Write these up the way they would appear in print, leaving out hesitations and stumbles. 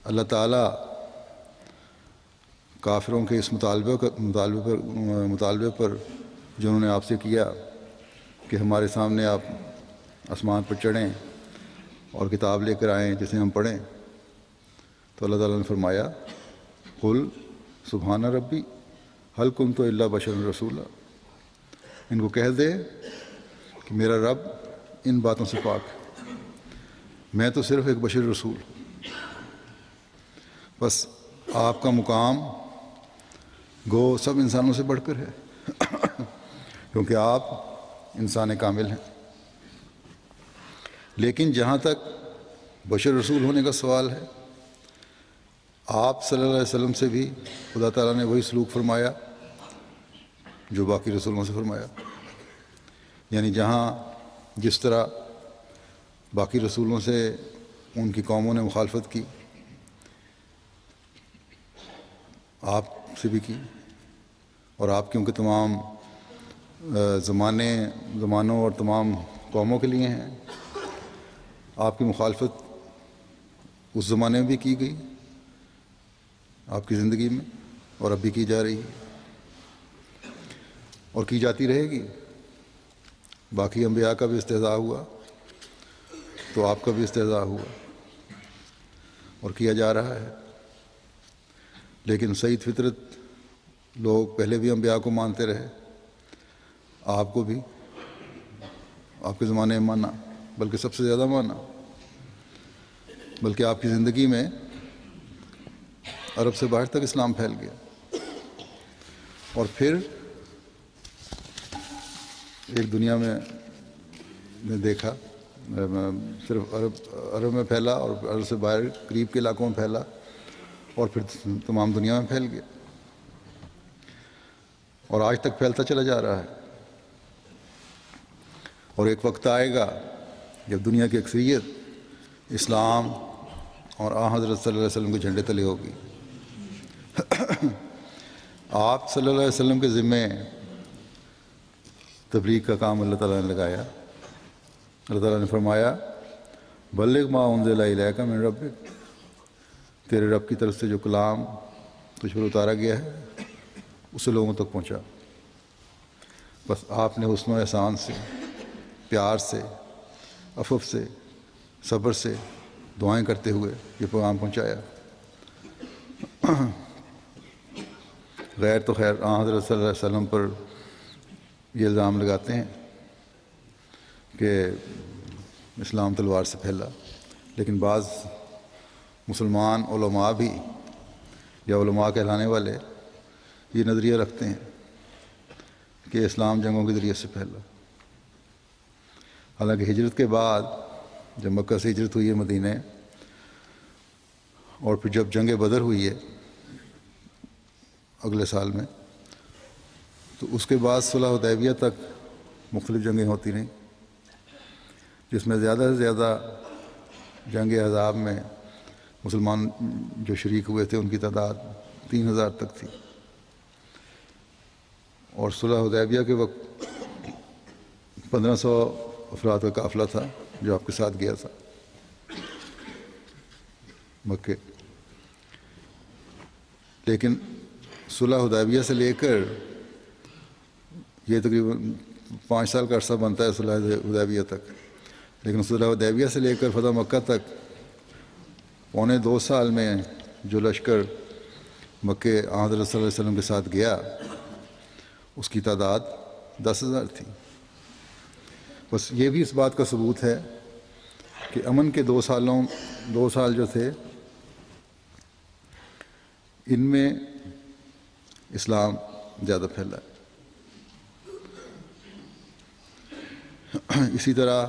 اللہ تعالیٰ کافروں کے اس مطالبے پر جنہوں نے آپ سے کیا کہ ہمارے سامنے آپ آسمان پر چڑھیں اور کتاب لے کر آئیں جسے ہم پڑھیں، تو اللہ تعالیٰ نے فرمایا قل سبحان ربی هل کنت الا بشر رسولا، ان کو کہہ دے کہ میرا رب ان باتوں سے پاک ہے، میں تو صرف ایک بشر رسول ہوں۔ بس آپ کا مقام گو سب انسانوں سے بڑھ کر ہے کیونکہ آپ انسان کامل ہیں۔ لیکن جہاں تک بشر رسول ہونے کا سوال ہے، آپ صلی اللہ علیہ وسلم سے بھی خدا تعالیٰ نے وہی سلوک فرمایا جو باقی رسولوں سے فرمایا، یعنی جہاں جس طرح باقی رسولوں سے ان کی قوموں نے مخالفت کی، آپ سے بھی کی، اور آپ کیونکہ تمام زمانوں اور تمام قوموں کے لیے ہیں، آپ کی مخالفت اس زمانے میں بھی کی گئی آپ کی زندگی میں، اور اب بھی کی جا رہی ہے اور کی جاتی رہے گی۔ باقی انبیاء کا بھی استہزاء ہوا تو آپ کا بھی استہزاء ہوا اور کیا جا رہا ہے، لیکن سعید فطرت لوگ پہلے بھی انبیاء کو مانتے رہے، آپ کو بھی آپ کے زمانے میں مانا، بلکہ سب سے زیادہ مانا، بلکہ آپ کی زندگی میں عرب سے باہر تک اسلام پھیل گیا، اور پھر ایک دنیا میں نے دیکھا صرف عرب میں پھیلا، اور عرب سے باہر قریب کے علاقوں میں پھیلا، اور پھر تمام دنیا میں پھیل گیا، اور آج تک پھیلتا چلا جا رہا ہے۔ اور ایک وقت آئے گا جب دنیا کی اکثریت اسلام اور حضرت صلی اللہ علیہ وسلم کے جھنڈے تلے ہوگی۔ آپ صلی اللہ علیہ وسلم کے ذمے تبلیغ کا کام اللہ تعالیٰ نے لگایا۔ اللہ تعالیٰ نے فرمایا بلغ ما انزل الیک من ربک، تیرے رب کی طرف سے جو کلام تجھ پر اتارا گیا ہے اسے لوگوں تک پہنچا۔ بس آپ نے حسن و احسان سے، پیار سے، عفو سے، صبر سے، دعائیں کرتے ہوئے یہ پیغام پہنچایا۔ غیر تو خیر حضرت صلی اللہ علیہ وسلم پر یہ الزام لگاتے ہیں کہ اسلام تلوار سے پھیلا، لیکن بعض مسلمان علماء بھی یا علماء کہلانے والے یہ نظریہ رکھتے ہیں کہ اسلام جنگوں کے ذریعے سے پھیلا۔ حالانکہ ہجرت کے بعد جب مکہ سے ہجرت ہوئی ہے مدینہ، اور پھر جب جنگ بدر ہوئی ہے اگلے سال میں، تو اس کے بعد صلح حدیبیہ تک مختلف جنگیں ہوتی رہیں، جس میں زیادہ سے زیادہ جنگ احزاب میں مسلمان جو شریک ہوئے تھے ان کی تعداد 3000 تک تھی، اور صلح حدیبیہ کے وقت 1500 افراد کا قافلہ تھا جو آپ کے ساتھ گیا تھا مکے۔ لیکن صلح حدیبیہ سے لے کر یہ تقریباً 5 سال کا عرصہ بنتا ہے صلح حدیبیہ تک، لیکن صلح حدیبیہ سے لے کر فتح مکہ تک پونے 2 سال میں جو لشکر مکے حضرت صلی اللہ علیہ وسلم کے ساتھ گیا اس کی تعداد 10,000 تھی۔ بس یہ بھی اس بات کا ثبوت ہے کہ امن کے 2 سال جو تھے ان میں اسلام زیادہ پھیلا ہے۔ اسی طرح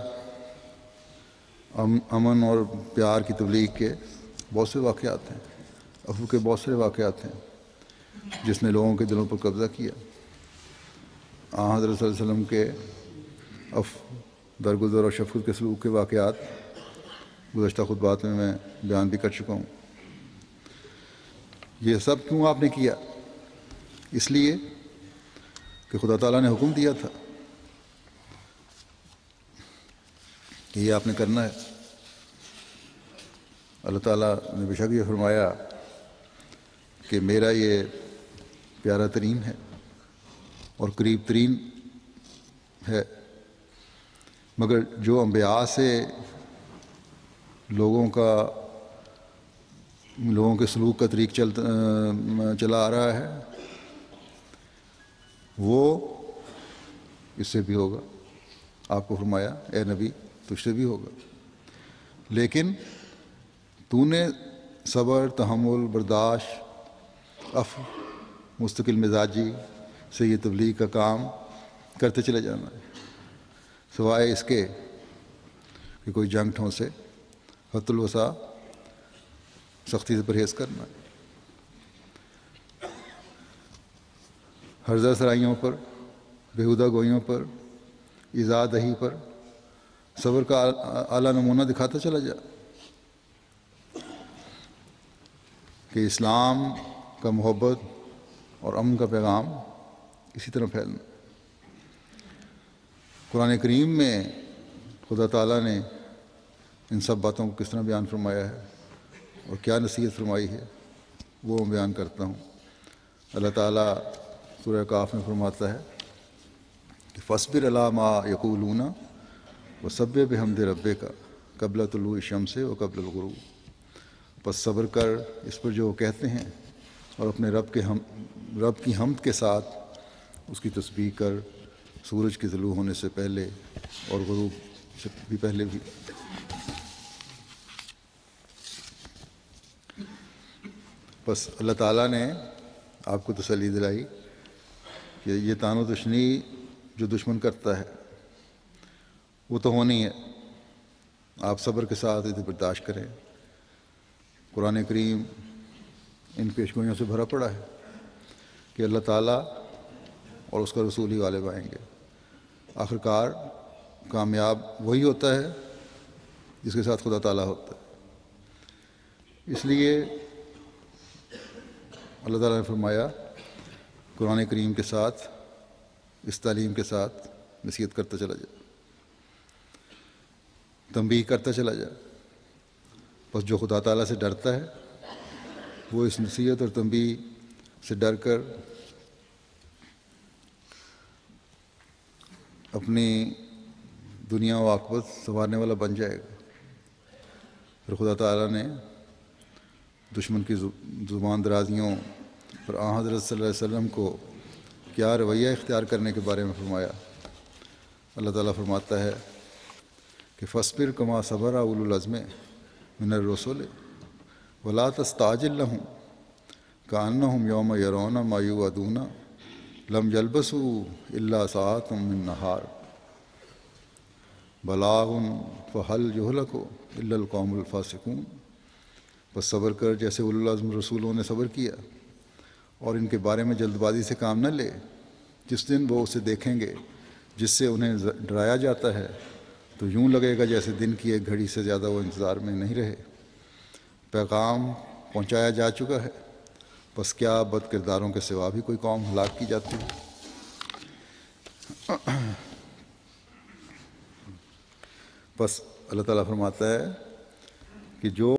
امن اور پیار کی تبلیغ کے بہت سے واقعات ہیں، عفو کے بہت سارے واقعات ہیں جس نے لوگوں کے دلوں پر قبضہ کیا۔ حضرت صلی اللہ علیہ وسلم کے درگزر اور شفقت کے سلوک کے واقعات گزشتہ خطبات میں بیان بھی کر چکا ہوں۔ یہ سب کیوں آپ نے کیا؟ اس لیے کہ خدا تعالیٰ نے حکم دیا تھا کہ یہ آپ نے کرنا ہے۔ اللہ تعالیٰ نے بے شک یہ فرمایا کہ میرا یہ پیارا ترین ہے اور قریب ترین ہے، مگر جو انبیاء سے لوگوں کے سلوک کا طریق چلا آ رہا ہے وہ اس سے بھی ہوگا۔ آپ کو فرمایا اے نبی تجھ سے بھی ہوگا، لیکن تو نے صبر، تحمل، برداشت، عفو، مستقل مزاجی سے یہ تبلیغ کا کام کرتے چلے جانا ہے، سوائے اس کے کہ کوئی جنگ ٹھوں سے حت الوسع سختی سے پرہیز کرنا ہے۔ ہرزہ سرائیوں پر، بیہودہ گوئیوں پر، ایذا دہی پر صبر کا اعلیٰ نمونہ دکھاتا چلا جا کہ اسلام کا محبت اور امن کا پیغام اسی طرح پھیلنا۔ قرآن کریم میں خدا تعالیٰ نے ان سب باتوں کو کس طرح بیان فرمایا ہے اور کیا نصیحت فرمائی ہے وہ میں بیان کرتا ہوں۔ اللہ تعالیٰ سورہ کاف میں فرماتا ہے کہ فاصبر علی ما یقولون وسبح بحمد ربک قبل طلوع الشمس و قبل الغروب، پس صبر کر اس پر جو وہ کہتے ہیں اور اپنے رب کی حمد کے ساتھ اس کی تسبیح کر سورج کے طلوع ہونے سے پہلے اور غروب سے بھی پہلے بھی۔ بس اللہ تعالیٰ نے آپ کو تسلی دلائی کہ یہ تان و تشنی جو دشمن کرتا ہے وہ تو ہونی ہے، آپ صبر کے ساتھ اسے برداشت کریں۔ قرآن کریم ان پیشگوئیوں سے بھرا پڑا ہے کہ اللہ تعالیٰ اور اس کا رسول ہی غالب آئیں گے، آخرکار کامیاب وہی ہوتا ہے جس کے ساتھ خدا تعالیٰ ہوتا ہے۔ اس لیے اللہ تعالیٰ نے فرمایا قرآن کریم کے ساتھ، اس تعلیم کے ساتھ نصیحت کرتا چلا جا، تنبیہ کرتا چلا جا۔ بس جو خدا تعالیٰ سے ڈرتا ہے وہ اس نصیحت اور تنبیہ سے ڈر کر اپنی دنیا و عاقبت سنوارنے والا بن جائے گا۔ پھر خدا تعالیٰ نے دشمن کی زبان درازیوں اور آن حضرت صلی اللہ علیہ وسلم کو کیا رویہ اختیار کرنے کے بارے میں فرمایا۔ اللہ تعالیٰ فرماتا ہے کہ فاصبر کما صبر اولو العزم من الرسل ولا تستعجل لهم كأنهم يوم يرون ما يوعدون لم يلبثوا إلا ساعة من نهار بلاغ فهل يهلك إلا القوم الفاسقون۔ بس صبر کر جیسے اولو العزم رسولوں نے صبر کیا، اور ان کے بارے میں جلد بازی سے کام نہ لے۔ جس دن وہ اسے دیکھیں گے جس سے انہیں ڈرایا جاتا ہے تو یوں لگے گا جیسے دن کی ایک گھڑی سے زیادہ وہ انتظار میں نہیں رہے۔ پیغام پہنچایا جا چکا ہے، بس کیا بد کرداروں کے سوا بھی کوئی قوم ہلاک کی جاتی ہے۔ بس اللہ تعالیٰ فرماتا ہے کہ جو